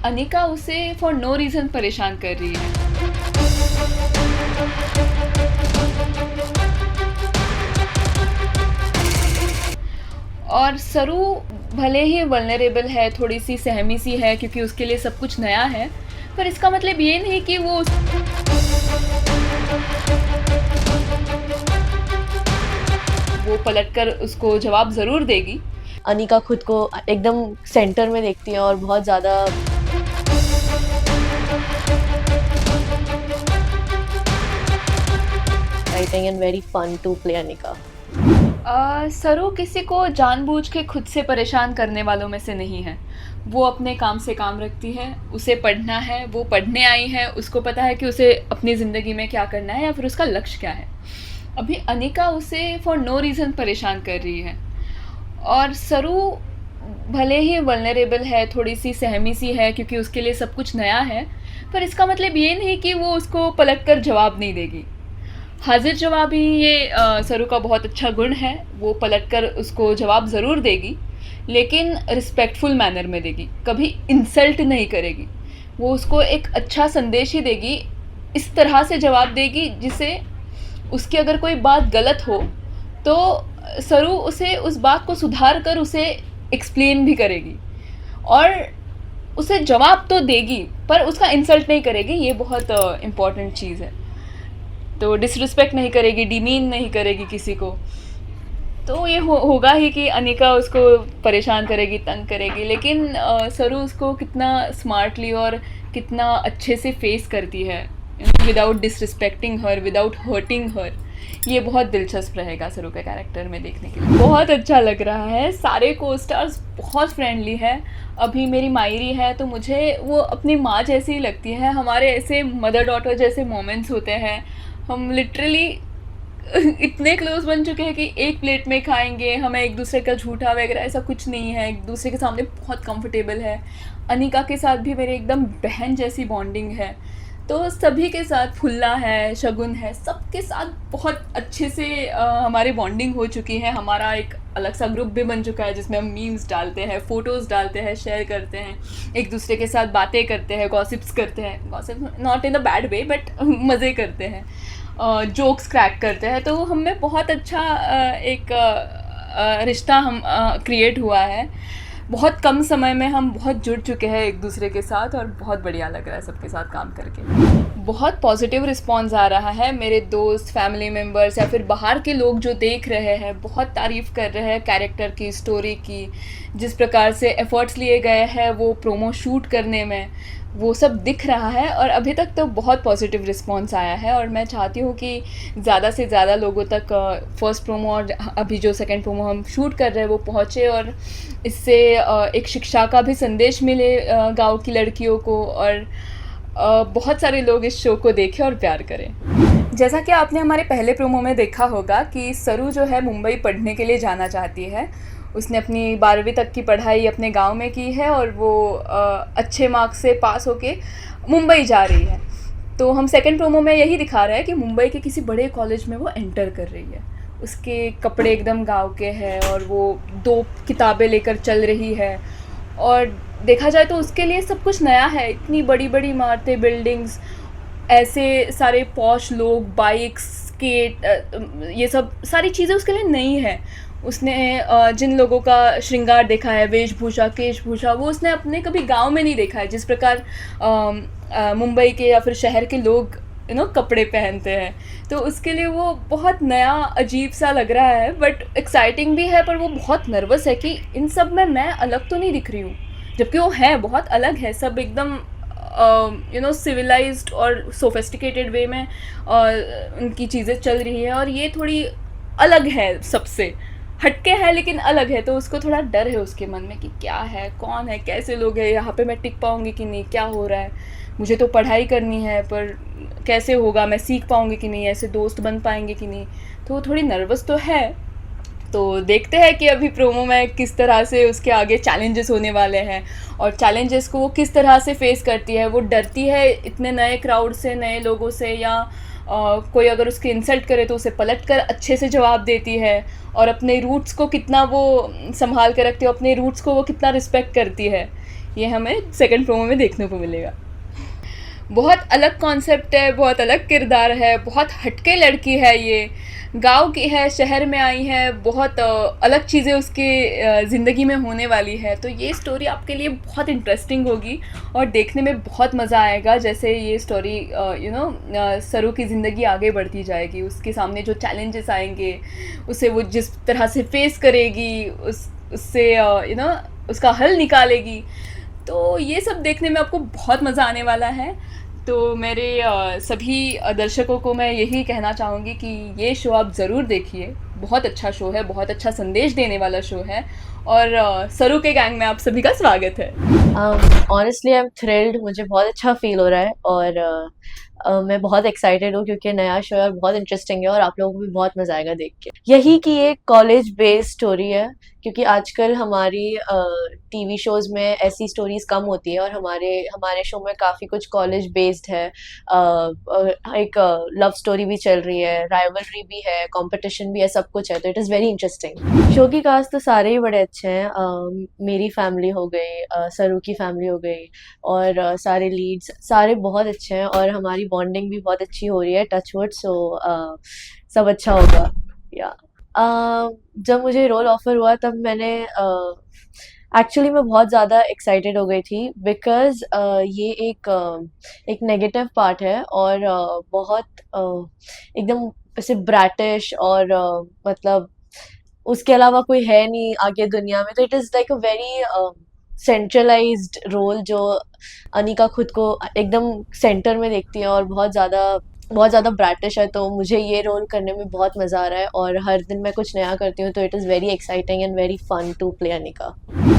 अनिका उसे for no reason परेशान कर रही है। और सरू भले ही वल्नरेबल है, थोड़ी-सी सहमी-सी है क्योंकि उसके लिए सब कुछ नया है, पर इसका मतलब ये नहीं कि वो पलटकर उसको जवाब ज़रूर देगी। अनिका खुद को एकदम सेंटर में देखती है और बहुत ज़्यादा exciting and very fun to play Anika. सरू किसी को जानबूझ के खुद से परेशान करने वालों में से नहीं है। वो अपने काम से काम रखती है, उसे पढ़ना है, वो पढ़ने आई है, उसको पता है कि उसे अपनी ज़िंदगी में क्या करना है या फिर उसका लक्ष्य क्या है। अभी अनिका उसे फॉर नो रीज़न परेशान कर रही है और सरू भले ही वल्नरेबल है, थोड़ी-सी सहमी-सी है क्योंकि उसके लिए सब कुछ नया है, पर इसका मतलब ये नहीं कि वो उसको पलटकर जवाब नहीं देगी। हाज़िर जवाबी ये सरू का बहुत अच्छा गुण है, वो पलटकर उसको जवाब ज़रूर देगी, लेकिन रिस्पेक्टफुल मैनर में देगी, कभी इंसल्ट नहीं करेगी। वो उसको एक अच्छा संदेश ही देगी, इस तरह से जवाब देगी जिससे उसकी अगर कोई बात गलत हो, तो सरू उसे उस बात को सुधार कर उसे एक्सप्लेन भी करेगी और उसे जवाब तो देगी, पर उसका इंसल्ट नहीं करेगी, ये बहुत इम्पॉर्टेंट चीज़ है। तो डिसरिस्पेक्ट नहीं करेगी, डिमीन नहीं करेगी किसी को। तो ये होगा ही कि अनिका उसको परेशान करेगी, तंग करेगी, लेकिन सरू उसको कितना स्मार्टली और कितना अच्छे से फेस करती है, विदाउट डिसरिस्पेक्टिंग हर, विदाउट हर्टिंग हर। ये बहुत दिलचस्प रहेगा सरू के कैरेक्टर में देखने के लिए। बहुत अच्छा लग रहा है, सारे को स्टार्स बहुत फ्रेंडली है। अभी मेरी मायरी है तो मुझे वो अपनी माँ जैसी ही लगती है। हमारे ऐसे मदर डॉटर जैसे मोमेंट्स होते हैं, हम लिटरली इतने क्लोज बन चुके हैं कि एक प्लेट में खाएंगे, हमें एक दूसरे का झूठा वगैरह ऐसा कुछ नहीं है, एक दूसरे के सामने बहुत कंफर्टेबल है। अनिका के साथ भी मेरे एकदम बहन जैसी बॉन्डिंग है। तो सभी के साथ, फुल्ला है, शगुन है, सबके साथ बहुत अच्छे से हमारी बॉन्डिंग हो चुकी है। हमारा एक अलग सा ग्रुप भी बन चुका है जिसमें हम मीम्स डालते हैं, फ़ोटोज़ डालते हैं, शेयर करते हैं, एक दूसरे के साथ बातें करते हैं, गॉसिप्स करते हैं, gossip not in the bad way but मज़े करते हैं, जोक्स क्रैक करते हैं। तो हम में बहुत अच्छा एक रिश्ता हम क्रिएट हुआ है। बहुत कम समय में हम बहुत जुड़ चुके हैं एक दूसरे के साथ और बहुत बढ़िया लग रहा है सबके साथ काम करके। बहुत पॉजिटिव रिस्पॉन्स आ रहा है, मेरे दोस्त, फैमिली मेम्बर्स या फिर बाहर के लोग जो देख रहे हैं बहुत तारीफ़ कर रहे हैं कैरेक्टर की, स्टोरी की, जिस प्रकार से एफ़र्ट्स लिए गए हैं वो प्रोमो शूट करने में, वो सब दिख रहा है और अभी तक तो बहुत पॉजिटिव रिस्पॉन्स आया है। और मैं चाहती हूँ कि ज़्यादा से ज़्यादा लोगों तक फ़र्स्ट प्रोमो और अभी जो सेकंड प्रोमो हम शूट कर रहे हैं वो पहुँचे और इससे एक शिक्षा का भी संदेश मिले गाँव की लड़कियों को और बहुत सारे लोग इस शो को देखें और प्यार करें। जैसा कि आपने हमारे पहले प्रोमो में देखा होगा कि सरू जो है मुंबई पढ़ने के लिए जाना चाहती है। उसने अपनी 12वीं तक की पढ़ाई अपने गांव में की है और वो अच्छे मार्क्स से पास होके मुंबई जा रही है। तो हम सेकंड प्रोमो में यही दिखा रहे हैं कि मुंबई के किसी बड़े कॉलेज में वो एंटर कर रही है। उसके कपड़े एकदम गांव के हैं और वो 2 किताबें लेकर चल रही है और देखा जाए तो उसके लिए सब कुछ नया है। इतनी बड़ी बड़ी इमारतें, बिल्डिंग्स, ऐसे सारे पॉश लोग, बाइक्स, स्केट, ये सब सारी चीज़ें उसके लिए नई है। उसने जिन लोगों का श्रृंगार देखा है, वेशभूषा, केशभूषा, वो उसने अपने कभी गांव में नहीं देखा है। जिस प्रकार मुंबई के या फिर शहर के लोग कपड़े पहनते हैं, तो उसके लिए वो बहुत नया, अजीब सा लग रहा है, बट एक्साइटिंग भी है। पर वो बहुत नर्वस है कि इन सब में मैं अलग तो नहीं दिख रही हूँ, जबकि वो है बहुत अलग है। सब एकदम सिविलाइज्ड और सोफिस्टिकेटेड वे में उनकी चीज़ें चल रही है और ये थोड़ी अलग है, सबसे हटके है लेकिन अलग है। तो उसको थोड़ा डर है उसके मन में कि क्या है, कौन है, कैसे लोग हैं, यहाँ पे मैं टिक पाऊँगी कि नहीं, क्या हो रहा है, मुझे तो पढ़ाई करनी है पर कैसे होगा, मैं सीख पाऊँगी कि नहीं, ऐसे दोस्त बन पाएंगे कि नहीं। तो वो थोड़ी नर्वस तो है। तो देखते हैं कि अभी प्रोमो में किस तरह से उसके आगे चैलेंजेस होने वाले हैं और चैलेंजेस को वो किस तरह से फेस करती है। वो डरती है इतने नए क्राउड से, नए लोगों से, या कोई अगर उसके इंसल्ट करे तो उसे पलट कर अच्छे से जवाब देती है और अपने रूट्स को कितना वो संभाल कर रखती है, अपने रूट्स को वो कितना रिस्पेक्ट करती है। ये हमें सेकंड प्रोमो में देखने को मिलेगा। बहुत अलग कॉन्सेप्ट है, बहुत अलग किरदार है, बहुत हटके लड़की है ये, गांव की है, शहर में आई है, बहुत अलग चीज़ें उसके ज़िंदगी में होने वाली है। तो ये स्टोरी आपके लिए बहुत इंटरेस्टिंग होगी और देखने में बहुत मज़ा आएगा। जैसे ये स्टोरी सरू की ज़िंदगी आगे बढ़ती जाएगी, उसके सामने जो चैलेंजेस आएंगे उसे वो जिस तरह से फेस करेगी, उससे उसका हल निकालेगी। तो ये सब देखने में आपको बहुत मज़ा आने वाला है। तो मेरे सभी दर्शकों को मैं यही कहना चाहूँगी कि ये शो आप ज़रूर देखिए। बहुत अच्छा शो है, बहुत अच्छा संदेश देने वाला शो है और सरू के गैंग में आप सभी का स्वागत है। ऑनेस्टली आई एम थ्रिल्ड, मुझे बहुत अच्छा फील हो रहा है और मैं बहुत एक्साइटेड हूँ क्योंकि नया शो है और बहुत इंटरेस्टिंग है और आप लोगों को भी बहुत मजा आएगा देख के। यही कि ये कॉलेज बेस्ड स्टोरी है क्योंकि आजकल हमारी टीवी शोज में ऐसी स्टोरीज कम होती है और हमारे शो में काफ़ी कुछ कॉलेज बेस्ड है। एक लव स्टोरी भी चल रही है, राइवलरी भी है, कंपटीशन भी है, सब कुछ है, तो it is very interesting. Show की कास्ट तो सारे ही बड़े अच्छे हैं। मेरी फैमिली हो गई, सरू की फैमिली हो गई और सारे लीड्स सारे बहुत अच्छे हैं और हमारी बॉन्डिंग भी बहुत अच्छी हो रही है, टच वुड। सो सब अच्छा होगा। या जब मुझे रोल ऑफर हुआ तब मैंने एक्चुअली मैं बहुत ज़्यादा एक्साइटेड हो गई थी बिकॉज़ ये एक नेगेटिव पार्ट है और बहुत एकदम ऐसे ब्रैटिश और मतलब उसके अलावा कोई है नहीं आगे दुनिया में, तो it is like a very centralised role जो अनिका खुद को एकदम सेंटर में देखती है और बहुत ज़्यादा ब्रैटिश है। तो मुझे ये रोल करने में बहुत मज़ा आ रहा है और हर दिन मैं कुछ नया करती हूँ, तो it is very exciting and very fun to play Anika.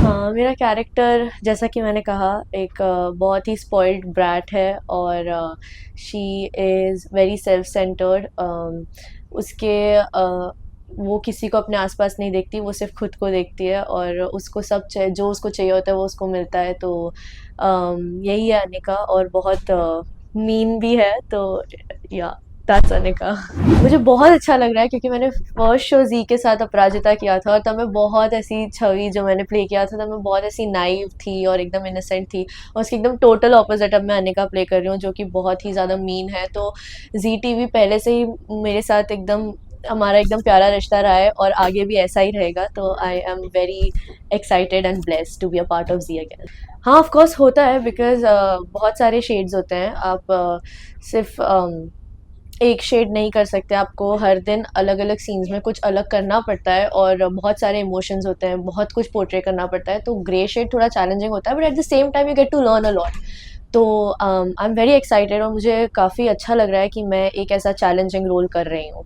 हाँ, मेरा कैरेक्टर जैसा कि मैंने कहा एक बहुत ही स्पॉइल्ड ब्रैट है और she is very self centred. उसके वो किसी को अपने आसपास नहीं देखती, वो सिर्फ खुद को देखती है और उसको सब जो उसको चाहिए होता है वो उसको मिलता है। तो यही है अनिका और बहुत मीन भी है। तो या दैट्स अनिका। मुझे बहुत अच्छा लग रहा है क्योंकि मैंने फर्स्ट शो जी के साथ अपराजिता किया था और तब मैं बहुत ऐसी छवि जो मैंने प्ले किया था तब मैं बहुत ऐसी नाइव थी और एकदम इनोसेंट थी और उसके एकदम टोटल ऑपोजिट अब मैं अनिका प्ले कर रही हूँ जो कि बहुत ही ज़्यादा मीन है। तो जी टीवी पहले से ही मेरे साथ एकदम हमारा एकदम प्यारा रिश्ता रहा है और आगे भी ऐसा ही रहेगा। तो I am very excited and blessed to be a part of Zee again. हाँ, ऑफ कोर्स होता है बिकॉज बहुत सारे शेड्स होते हैं। आप सिर्फ एक शेड नहीं कर सकते, आपको हर दिन अलग अलग सीन्स में कुछ अलग करना पड़ता है और बहुत सारे इमोशंस होते हैं, बहुत कुछ पोर्ट्रे करना पड़ता है। तो ग्रे शेड थोड़ा चैलेंजिंग होता है but at the same time you get to learn a lot. तो आई एम वेरी एक्साइटेड और मुझे काफ़ी अच्छा लग रहा है कि मैं एक ऐसा चैलेंजिंग रोल कर रही हूँ।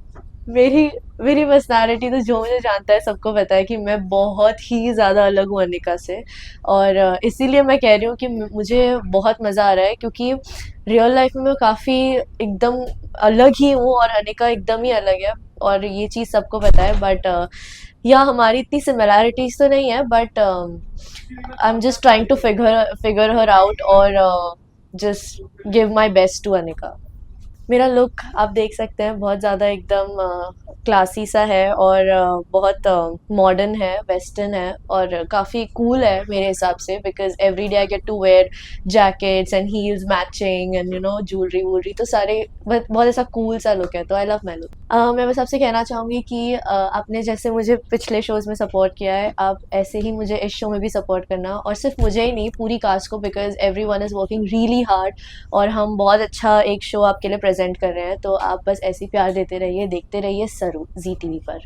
मेरी मेरी पर्सनालिटी तो जो मुझे जानता है सबको पता है कि मैं बहुत ही ज़्यादा अलग हूँ अनिका से और इसीलिए मैं कह रही हूँ कि मुझे बहुत मज़ा आ रहा है क्योंकि रियल लाइफ में मैं काफ़ी एकदम अलग ही हूँ और अनिका एकदम ही अलग है और ये चीज़ सबको पता है। बट या हमारी इतनी सिमिलैरिटीज तो नहीं है but I am just trying to figure her out और just give my best to Anika. मेरा लुक आप देख सकते हैं बहुत ज़्यादा एकदम क्लासी सा है और बहुत मॉडर्न है, वेस्टर्न है और काफ़ी कूल है मेरे हिसाब से because every day I get to wear jackets and heels matching and jewellery woollery, तो सारे बहुत ऐसा कूल सा लुक है। तो आई लव माई लुक। मैं बस आपसे कहना चाहूँगी कि आपने जैसे मुझे पिछले शोज़ में सपोर्ट किया है आप ऐसे ही मुझे इस शो में भी सपोर्ट करना और सिर्फ मुझे ही नहीं पूरी कास्ट को because every one is working really hard और हम बहुत अच्छा एक शो आपके लिए प्रेजेंट कर रहे हैं। तो आप बस ऐसे ही प्यार देते रहिए, देखते रहिए सरू जी टीवी पर।